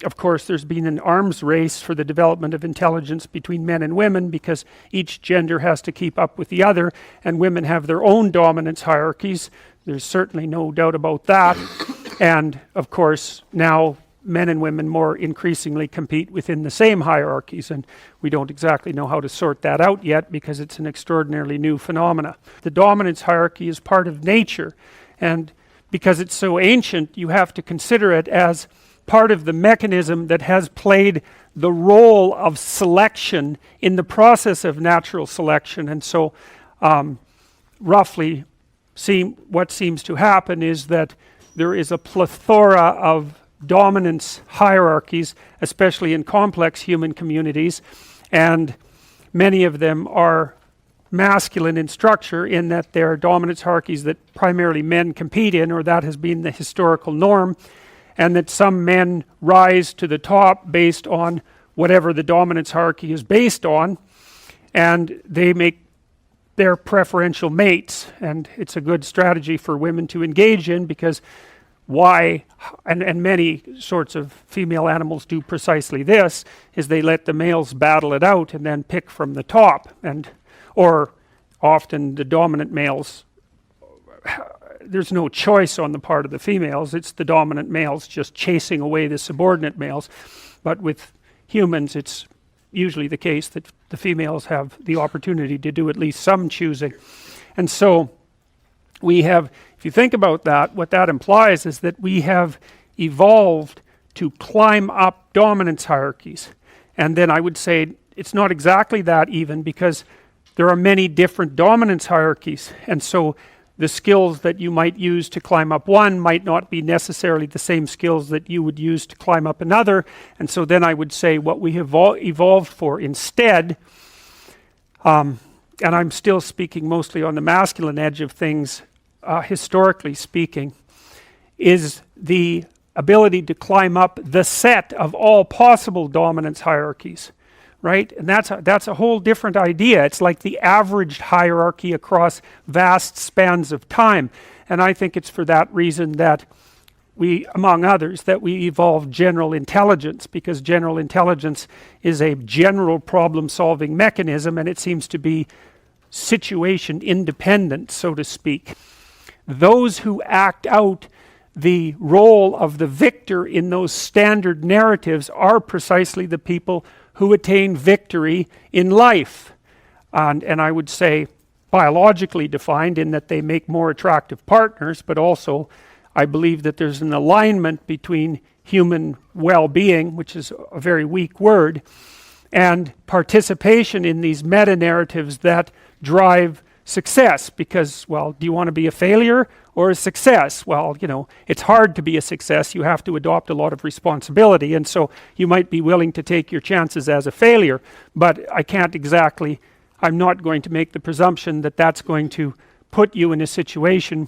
Of course, there's been an arms race for the development of intelligence between men and women because each gender has to keep up with the other, and women have their own dominance hierarchies. There's certainly no doubt about that. And of course, now men and women more increasingly compete within the same hierarchies, and we don't exactly know how to sort that out yet because it's an extraordinarily new phenomena. The dominance hierarchy is part of nature, and because it's so ancient, you have to consider it as part of the mechanism that has played the role of selection in the process of natural selection. And so roughly what seems to happen is that there is a plethora of dominance hierarchies, especially in complex human communities, and many of them are masculine in structure in that they're dominance hierarchies that primarily men compete in, or that has been the historical norm, and that some men rise to the top based on whatever the dominance hierarchy is based on, and they make their preferential mates. And it's a good strategy for women to engage in, because and many sorts of female animals do precisely this, is they let the males battle it out and then pick from the top. Or often the dominant males, there's no choice on the part of the females, it's the dominant males just chasing away the subordinate males. But with humans, it's usually the case that the females have the opportunity to do at least some choosing. And so we have, if you think about that, what that implies is that we have evolved to climb up dominance hierarchies. And then I would say it's not exactly that even, because there are many different dominance hierarchies. And so the skills that you might use to climb up one might not be necessarily the same skills that you would use to climb up another. And so then I would say what we have evolved for instead, and I'm still speaking mostly on the masculine edge of things, historically speaking, is the ability to climb up the set of all possible dominance hierarchies. Right? And that's a whole different idea. It's like the averaged hierarchy across vast spans of time. And I think it's for that reason that we, among others, that we evolved general intelligence, because general intelligence is a general problem-solving mechanism, and it seems to be situation independent, so to speak. Those who act out the role of the victor in those standard narratives are precisely the people who attain victory in life. And I would say biologically defined in that they make more attractive partners, but also I believe that there's an alignment between human well-being, which is a very weak word, and participation in these meta-narratives that drive success. Because, well, do you want to be a failure or a success? Well, it's hard to be a success. You have to adopt a lot of responsibility, and so you might be willing to take your chances as a failure, but I'm not going to make the presumption that that's going to put you in a situation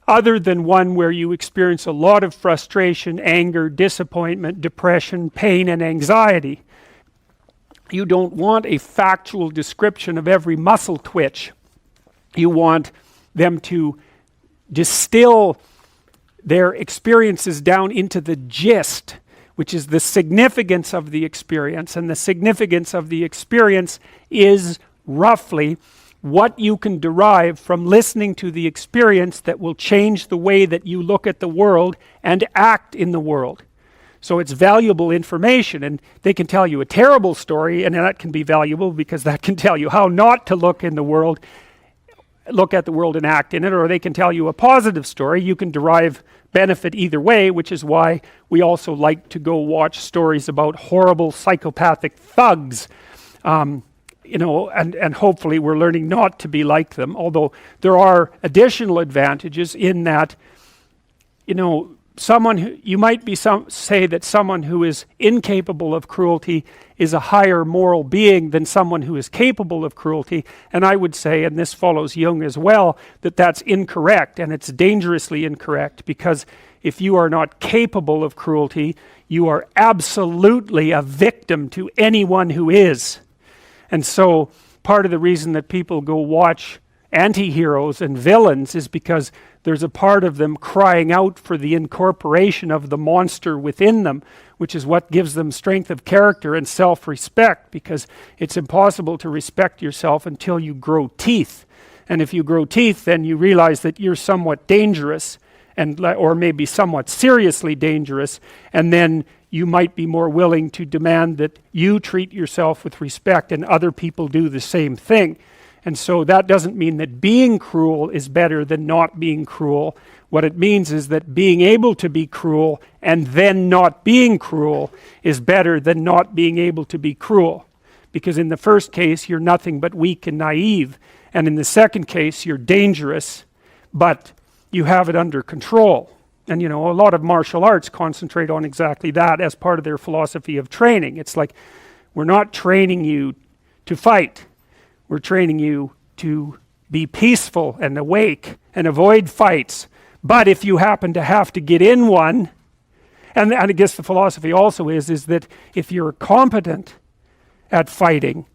other than one where you experience a lot of frustration, anger, disappointment, depression, pain, and anxiety. You don't want a factual description of every muscle twitch. You want them to distill their experiences down into the gist, which is the significance of the experience. And the significance of the experience is roughly what you can derive from listening to the experience that will change the way that you look at the world and act in the world. So it's valuable information, and they can tell you a terrible story, and that can be valuable because that can tell you how not to look at the world and act in it, or they can tell you a positive story. You can derive benefit either way, which is why we also like to go watch stories about horrible psychopathic thugs, and hopefully we're learning not to be like them, although there are additional advantages in that, you might say that someone who is incapable of cruelty is a higher moral being than someone who is capable of cruelty. And I would say, and this follows Jung as well, that that's incorrect, and it's dangerously incorrect, because if you are not capable of cruelty, you are absolutely a victim to anyone who is. And so part of the reason that people go watch anti-heroes and villains is because there's a part of them crying out for the incorporation of the monster within them, which is what gives them strength of character and self-respect, because it's impossible to respect yourself until you grow teeth. And if you grow teeth, then you realize that you're somewhat dangerous, or maybe somewhat seriously dangerous, and then you might be more willing to demand that you treat yourself with respect and other people do the same thing. And so that doesn't mean that being cruel is better than not being cruel. What it means is that being able to be cruel and then not being cruel is better than not being able to be cruel. Because in the first case, you're nothing but weak and naive. And in the second case, you're dangerous, but you have it under control. And a lot of martial arts concentrate on exactly that as part of their philosophy of training. It's like, we're not training you to fight. We're training you to be peaceful and awake and avoid fights. But if you happen to have to get in one, and I guess the philosophy also is that if you're competent at fighting,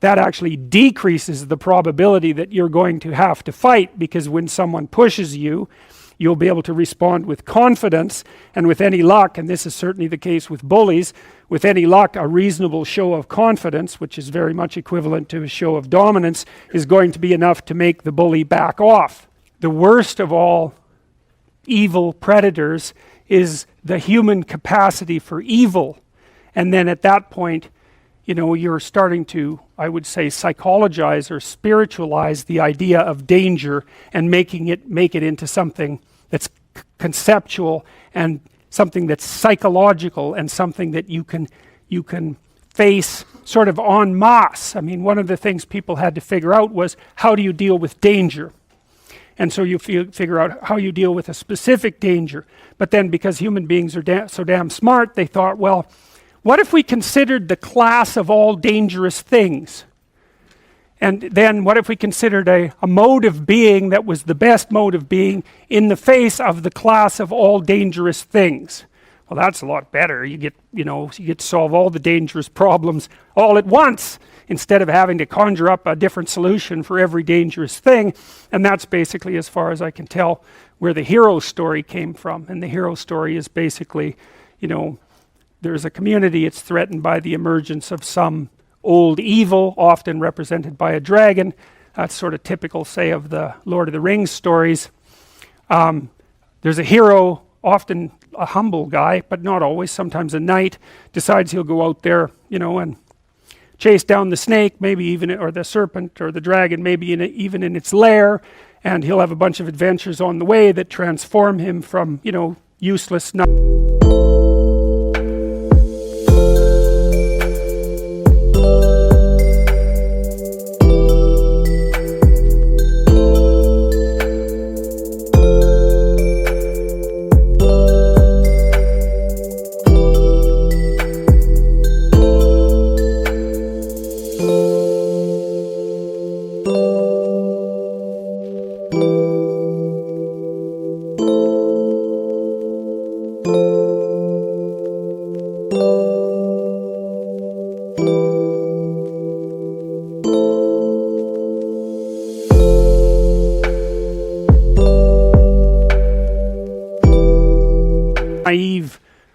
that actually decreases the probability that you're going to have to fight, because when someone pushes you, you'll be able to respond with confidence, and with any luck, and this is certainly the case with bullies, with any luck, a reasonable show of confidence, which is very much equivalent to a show of dominance, is going to be enough to make the bully back off. The worst of all evil predators is the human capacity for evil. And then at that point, you're starting to, I would say, psychologize or spiritualize the idea of danger and make it into something that's conceptual and something that's psychological and something that you can face sort of en masse. I mean, one of the things people had to figure out was, how do you deal with danger? And so you figure out how you deal with a specific danger. But then, because human beings are so damn smart, they thought, well, what if we considered the class of all dangerous things? And then what if we considered a mode of being that was the best mode of being in the face of the class of all dangerous things? Well, that's a lot better. You get to solve all the dangerous problems all at once, instead of having to conjure up a different solution for every dangerous thing. And that's basically, as far as I can tell, where the hero story came from. And the hero story is basically, there's a community, it's threatened by the emergence of some old evil, often represented by a dragon. That's sort of typical, say, of the Lord of the Rings stories. There's a hero, often a humble guy, but not always, sometimes a knight, decides he'll go out there, and chase down the snake, maybe even, or the serpent, or the dragon, maybe even in its lair, and he'll have a bunch of adventures on the way that transform him from, useless naive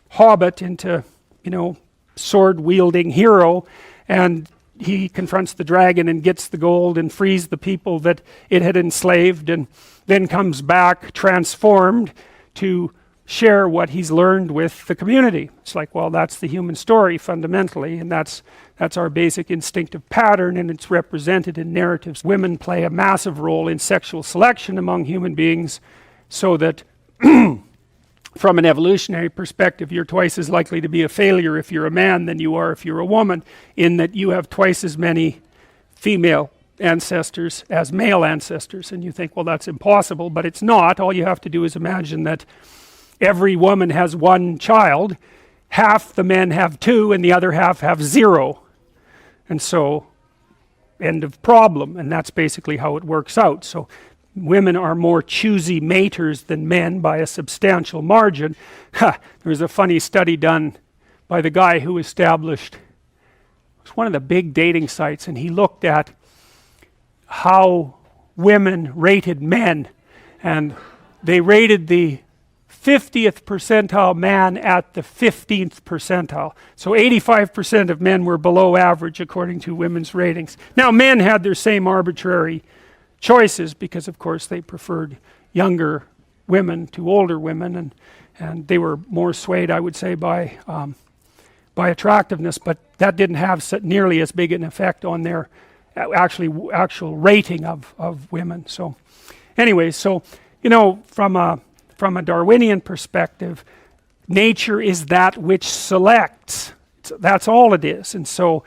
hobbit into, sword-wielding hero, and he confronts the dragon and gets the gold and frees the people that it had enslaved, and then comes back transformed to share what he's learned with the community. It's like, well, that's the human story fundamentally, and that's our basic instinctive pattern, and it's represented in narratives. Women play a massive role in sexual selection among human beings, so that from an evolutionary perspective, you're twice as likely to be a failure if you're a man than you are if you're a woman, in that you have twice as many female ancestors as male ancestors. And you think, well, that's impossible, but it's not. All you have to do is imagine that every woman has one child, half the men have two, and the other half have zero. And so, end of problem. And that's basically how it works out. So women are more choosy maters than men by a substantial margin. There was a funny study done by the guy who established, it was one of the big dating sites, and he looked at how women rated men, and they rated the 50th percentile man at the 15th percentile. So 85% of men were below average according to women's ratings. Now men had their same arbitrary choices because of course they preferred younger women to older women, and they were more swayed, I would say, by attractiveness, but that didn't have nearly as big an effect on their actual rating of women. So anyway, so you know, from a Darwinian perspective, nature is that which selects. That's all it is. And so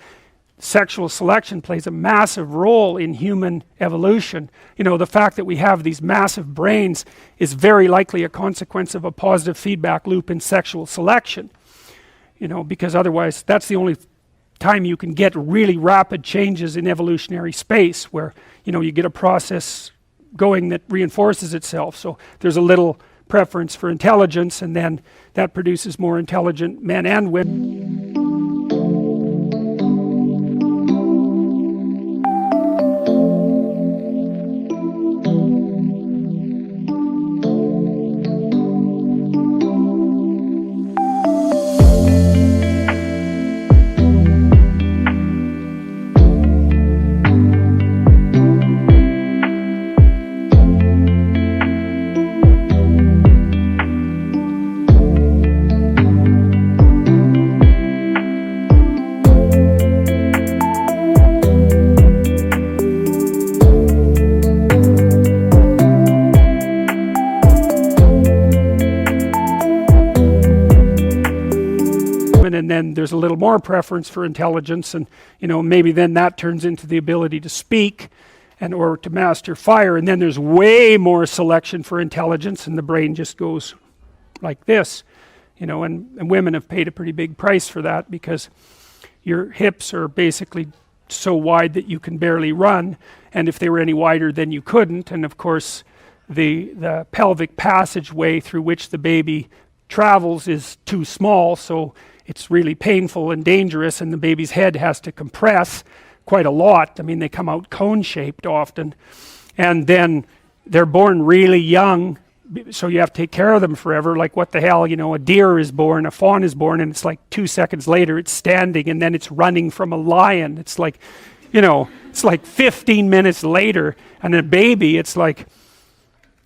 sexual selection plays a massive role in human evolution. You know, the fact that we have these massive brains is very likely a consequence of a positive feedback loop in sexual selection. You know, because otherwise that's the only time you can get really rapid changes in evolutionary space, where, you know, you get a process going that reinforces itself. So there's a little preference for intelligence, and then that produces more intelligent men and women. And then there's a little more preference for intelligence, and you know, maybe then that turns into the ability to speak and or to master fire, and then there's way more selection for intelligence, and the brain just goes like this, you know, and women have paid a pretty big price for that, because your hips are basically so wide that you can barely run, and if they were any wider then you couldn't, and of course the pelvic passageway through which the baby travels is too small, so it's really painful and dangerous, and the baby's head has to compress quite a lot. I mean, they come out cone-shaped often, and then they're born really young, so you have to take care of them forever. Like, what the hell, you know, a deer is born, a fawn is born, and it's like 2 seconds later it's standing, and then it's running from a lion. It's like, you know, it's like 15 minutes later, and a baby, it's like,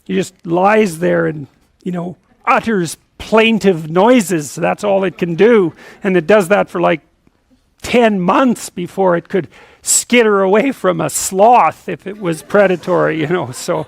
he just lies there and, you know, utters plaintive noises. That's all it can do, and it does that for like 10 months before it could skitter away from a sloth if it was predatory, you know. So